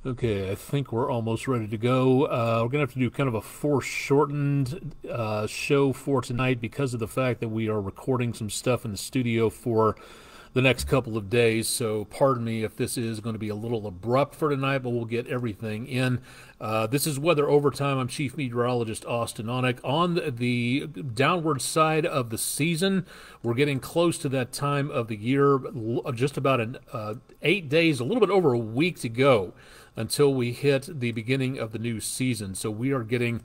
Okay, I think we're almost ready to go. We're going to have to do kind of a foreshortened show for tonight because of the fact that we are recording some stuff in the studio for the next couple of days. So pardon me if this is going to be a little abrupt for tonight, but we'll get everything in. This is Weather Overtime. I'm Chief Meteorologist Austin Onek. On the downward side of the season, we're getting close to that time of the year, just about 8 days, a little bit over a week to go until we hit the beginning of the new season. So we are getting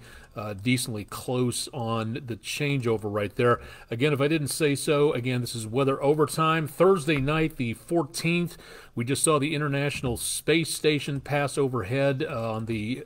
decently close on the changeover right there. Again, if I didn't say so, again, this is Weather Overtime. Thursday night, the 14th, we just saw the International Space Station pass overhead on the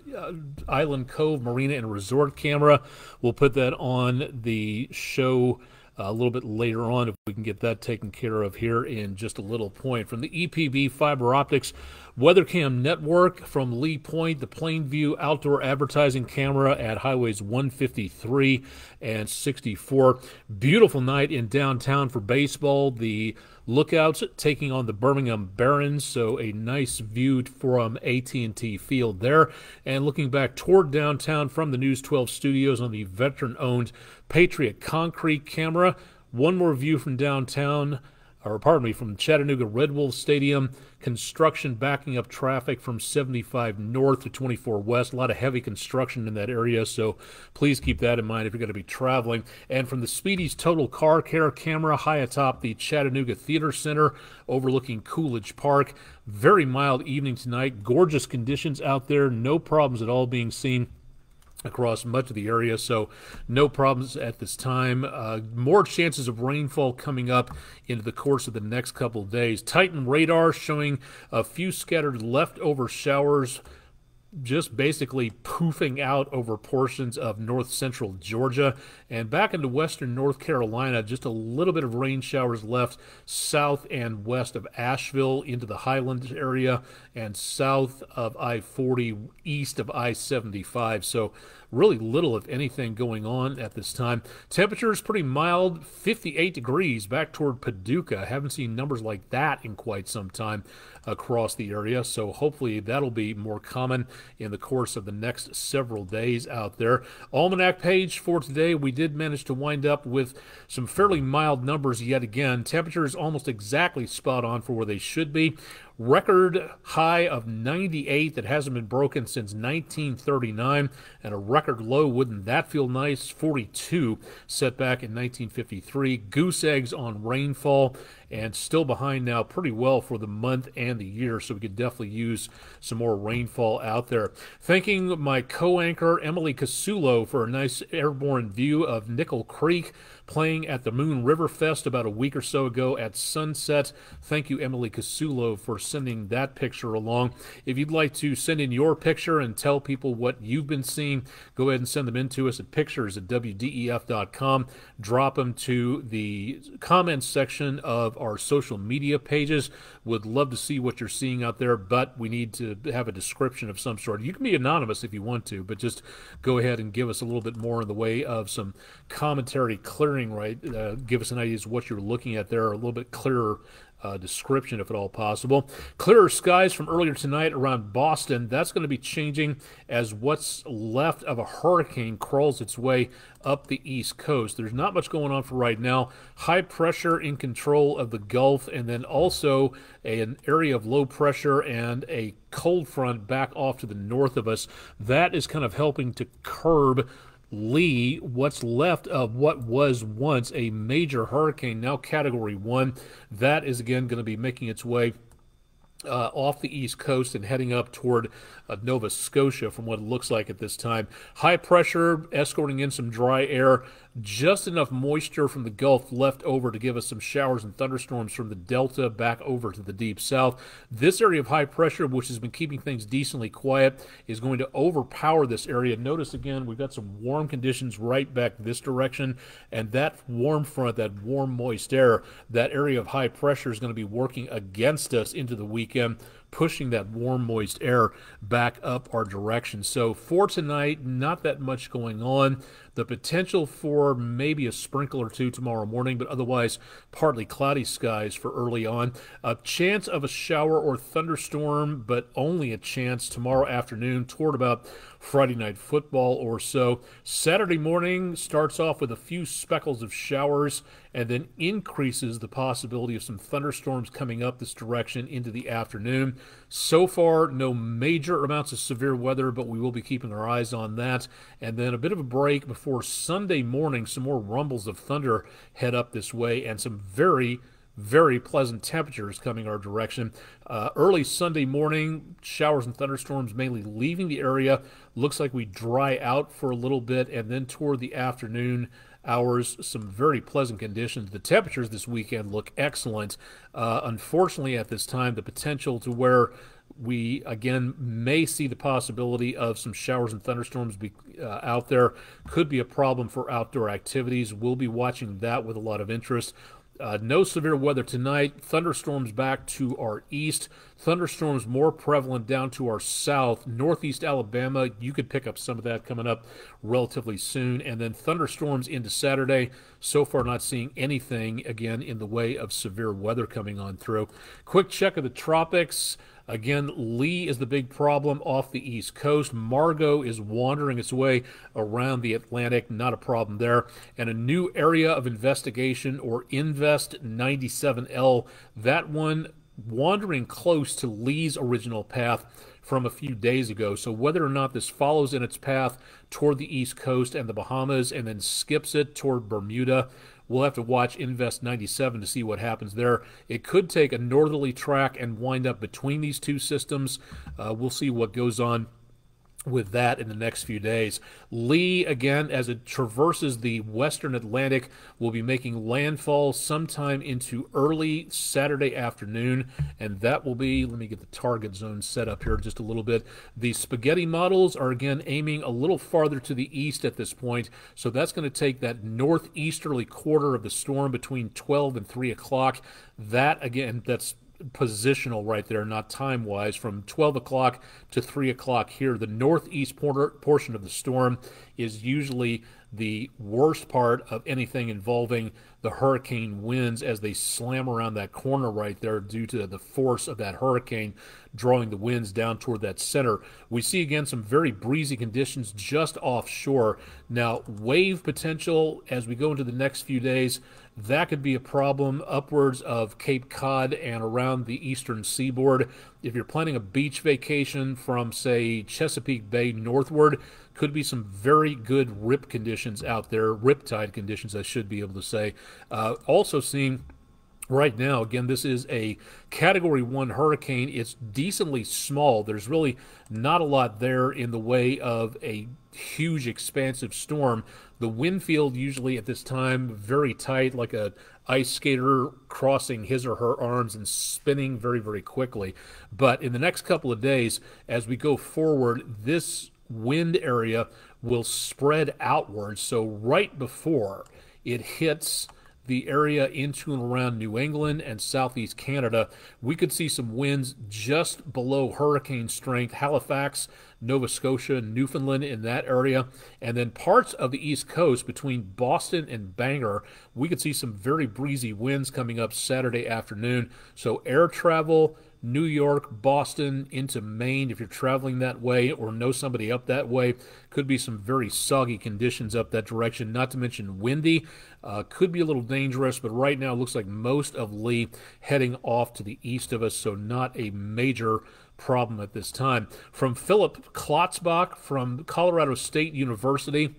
Island Cove Marina and Resort camera. We'll put that on the show a little bit later on if we can get that taken care of here in just a little point. From the EPB Fiber Optics WeatherCam Network from Lee Point, the Plainview outdoor advertising camera at highways 153 and 64. Beautiful night in downtown for baseball. The Lookouts taking on the Birmingham Barons, so a nice view from AT&T Field there. And looking back toward downtown from the News 12 studios on the veteran-owned Patriot Concrete camera. One more view from downtown, or pardon me, from Chattanooga Red Wolf Stadium. Construction backing up traffic from 75 north to 24 west. A lot of heavy construction in that area, so please keep that in mind if you're going to be traveling. And from the Speedy's Total Car Care camera high atop the Chattanooga Theater Center overlooking Coolidge Park. Very mild evening tonight. Gorgeous conditions out there. No problems at all being seen across much of the area, so no problems at this time. More chances of rainfall coming up into the course of the next couple of days. Titan radar showing a few scattered leftover showers just basically poofing out over portions of north central Georgia and back into western North Carolina. Just a little bit of rain showers left south and west of Asheville into the Highlands area and south of I-40, east of I-75. So really little, if anything, going on at this time. Temperature is pretty mild, 58 degrees back toward Paducah. Haven't seen numbers like that in quite some time across the area, so hopefully that'll be more common in the course of the next several days out there. Almanac page for today, we did manage to wind up with some fairly mild numbers yet again. Temperatures almost exactly spot on for where they should be. Record high of 98 that hasn't been broken since 1939, and a record low, wouldn't that feel nice, 42 set back in 1953. Goose eggs on rainfall, and still behind now pretty well for the month and the year, so we could definitely use some more rainfall out there. Thanking my co-anchor Emily Casulo for a nice airborne view of Nickel Creek playing at the Moon River Fest about a week or so ago at sunset. Thank you, Emily Casulo, for sending that picture along. If you'd like to send in your picture and tell people what you've been seeing, go ahead and send them in to us at pictures@wdef.com. Drop them to the comments section of our social media pages. Would love to see what you're seeing out there, but we need to have a description of some sort. You can be anonymous if you want to, but just go ahead and give us a little bit more in the way of some commentary clearing, right? Give us an idea of what you're looking at there, a little bit clearer description if at all possible. Clearer skies from earlier tonight around Boston. That's going to be changing as what's left of a hurricane crawls its way up the East Coast. There's not much going on for right now. High pressure in control of the Gulf, and then also an area of low pressure and a cold front back off to the north of us. That is kind of helping to curb Lee, what's left of what was once a major hurricane, now Category 1. That is again going to be making its way off the East Coast and heading up toward Nova Scotia from what it looks like at this time. High pressure escorting in some dry air, just enough moisture from the Gulf left over to give us some showers and thunderstorms from the Delta back over to the deep south. This area of high pressure, which has been keeping things decently quiet, is going to overpower this area. Notice again, we've got some warm conditions right back this direction, and that warm front, that warm moist air, that area of high pressure is going to be working against us into the weekend. pushing that warm, moist air back up our direction. So for tonight, not that much going on. The potential for maybe a sprinkle or two tomorrow morning, but otherwise partly cloudy skies for early on. A chance of a shower or thunderstorm, but only a chance tomorrow afternoon toward about Friday night football or so. Saturday morning starts off with a few speckles of showers and then increases the possibility of some thunderstorms coming up this direction into the afternoon. So far, no major amounts of severe weather, but we will be keeping our eyes on that. And then a bit of a break before Sunday morning. Some more rumbles of thunder head up this way and some very pleasant temperatures coming our direction. Early Sunday morning, showers and thunderstorms mainly leaving the area. Looks like we dry out for a little bit, and then toward the afternoon hours, some very pleasant conditions. The temperatures this weekend look excellent. Unfortunately, at this time, the potential to where we, again, may see the possibility of some showers and thunderstorms out there could be a problem for outdoor activities. We'll be watching that with a lot of interest. No severe weather tonight. Thunderstorms back to our east. Thunderstorms more prevalent down to our south. Northeast Alabama, you could pick up some of that coming up relatively soon. And then thunderstorms into Saturday. So far not seeing anything, again, in the way of severe weather coming on through. Quick check of the tropics. Again, Lee is the big problem off the East Coast. Margot is wandering its way around the Atlantic. Not a problem there. And a new area of investigation, or Invest 97L. That one wandering close to Lee's original path from a few days ago. So whether or not this follows in its path toward the East Coast and the Bahamas and then skips it toward Bermuda, we'll have to watch Invest 97 to see what happens there. It could take a northerly track and wind up between these two systems. We'll see what goes on with that in the next few days. Lee, again, as it traverses the western Atlantic, will be making landfall sometime into early Saturday afternoon, and that will be, let me get the target zone set up here just a little bit. The spaghetti models are, again, aiming a little farther to the east at this point, so that's going to take that northeasterly quarter of the storm between 12 and 3 o'clock. That, again, that's positional right there, not time-wise. From 12 o'clock to 3 o'clock here, the northeast portion of the storm is usually the worst part of anything involving the hurricane winds as they slam around that corner right there due to the force of that hurricane drawing the winds down toward that center. We see again some very breezy conditions just offshore. Now, wave potential as we go into the next few days, that could be a problem upwards of Cape Cod and around the eastern seaboard. If you're planning a beach vacation from, say, Chesapeake Bay northward, could be some very good rip conditions out there, riptide conditions, I should be able to say. Also seeing right now, again, this is a Category 1 hurricane. It's decently small. There's really not a lot there in the way of a huge, expansive storm. The wind field usually at this time very tight, like a ice skater crossing his or her arms and spinning very quickly. But in the next couple of days, as we go forward, this wind area will spread outwards. So right before it hits the area into and around New England and southeast Canada, we could see some winds just below hurricane strength. Halifax, Nova Scotia, Newfoundland in that area, and then parts of the East Coast between Boston and Bangor, we could see some very breezy winds coming up Saturday afternoon. So air travel, New York, Boston, into Maine, if you're traveling that way or know somebody up that way, could be some very soggy conditions up that direction, not to mention windy. Could be a little dangerous, but right now it looks like most of Lee heading off to the east of us, so not a major problem at this time. From Philip Klotzbach from Colorado State University,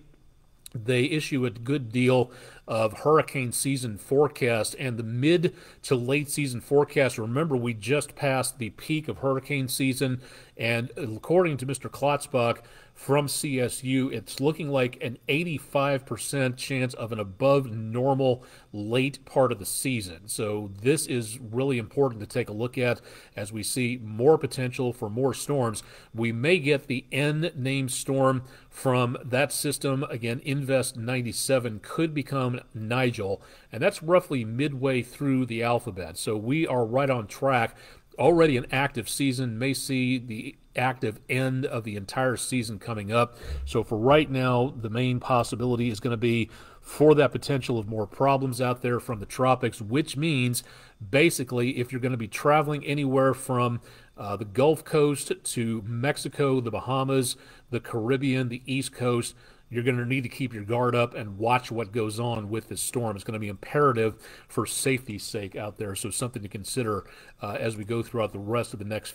they issue a good deal of hurricane season forecast and the mid to late season forecast. Remember, we just passed the peak of hurricane season, and according to Mr. Klotzbach from CSU, it's looking like an 85% chance of an above normal late part of the season. So this is really important to take a look at as we see more potential for more storms. We may get the N-named storm from that system. Again, Invest 97 could become Nigel, and that's roughly midway through the alphabet. So we are right on track. already an active season, may see the active end of the entire season coming up. So for right now, the main possibility is going to be for that potential of more problems out there from the tropics, which means basically if you're going to be traveling anywhere from the Gulf Coast to Mexico, the Bahamas, the Caribbean, the East Coast, you're going to need to keep your guard up and watch what goes on with this storm. It's going to be imperative for safety's sake out there, so something to consider as we go throughout the rest of the next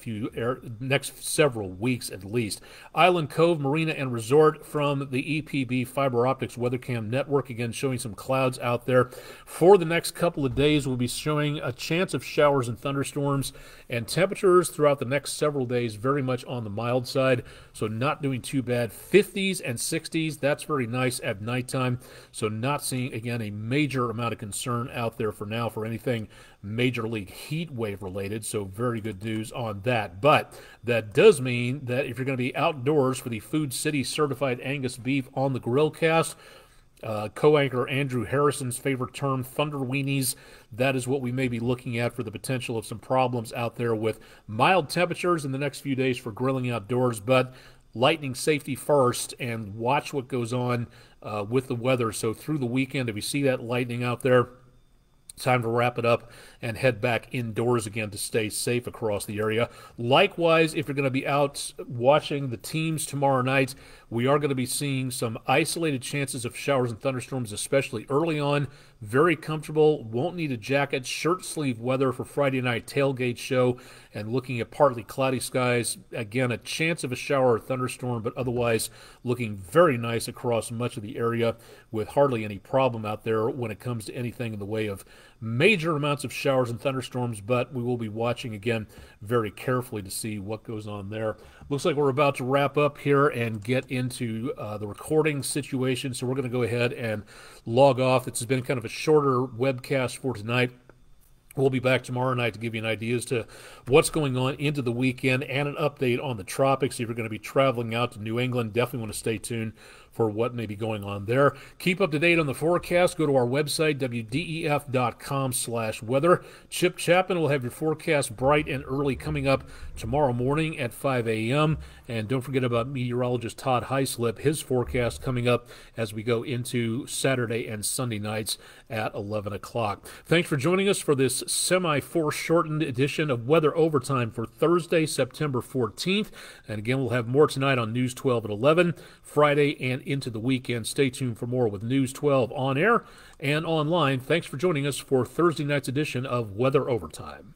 several weeks at least. Island Cove Marina and Resort from the EPB Fiber Optics WeatherCam Network, again showing some clouds out there. For the next couple of days, we'll be showing a chance of showers and thunderstorms, and temperatures throughout the next several days very much on the mild side, so not doing too bad. 50s and 60s, that's very nice at nighttime, so not seeing, again, a major amount of concern out there for now for anything major league heat wave related, so very good news on that. But that does mean that if you're going to be outdoors for the Food City Certified Angus Beef on the Grill cast, co-anchor Andrew Harrison's favorite term, thunder weenies, that is what we may be looking at for the potential of some problems out there with mild temperatures in the next few days for grilling outdoors. But lightning safety first, and watch what goes on with the weather. So through the weekend, if you see that lightning out there, time to wrap it up and head back indoors again to stay safe across the area. Likewise, if you're going to be out watching the teams tomorrow night, we are going to be seeing some isolated chances of showers and thunderstorms, especially early on. Very comfortable, won't need a jacket, shirt sleeve weather for Friday night tailgate show, and looking at partly cloudy skies. Again, a chance of a shower or thunderstorm, but otherwise looking very nice across much of the area with hardly any problem out there when it comes to anything in the way of major amounts of showers and thunderstorms, but we will be watching again very carefully to see what goes on there. Looks like we're about to wrap up here and get into the recording situation, so we're going to go ahead and log off. This has been kind of a shorter webcast for tonight. We'll be back tomorrow night to give you an idea as to what's going on into the weekend and an update on the tropics. If you're going to be traveling out to New England, definitely want to stay tuned for what may be going on there. Keep up to date on the forecast. Go to our website, wdef.com/weather. Chip Chapman will have your forecast bright and early coming up tomorrow morning at 5 a.m. And don't forget about meteorologist Todd Heislip, his forecast coming up as we go into Saturday and Sunday nights at 11 o'clock. Thanks for joining us for this semi-foreshortened edition of Weather Overtime for Thursday, September 14th. And again, we'll have more tonight on News 12 at 11, Friday and into the weekend. Stay tuned for more with News 12 on air and online. Thanks for joining us for Thursday night's edition of Weather Overtime.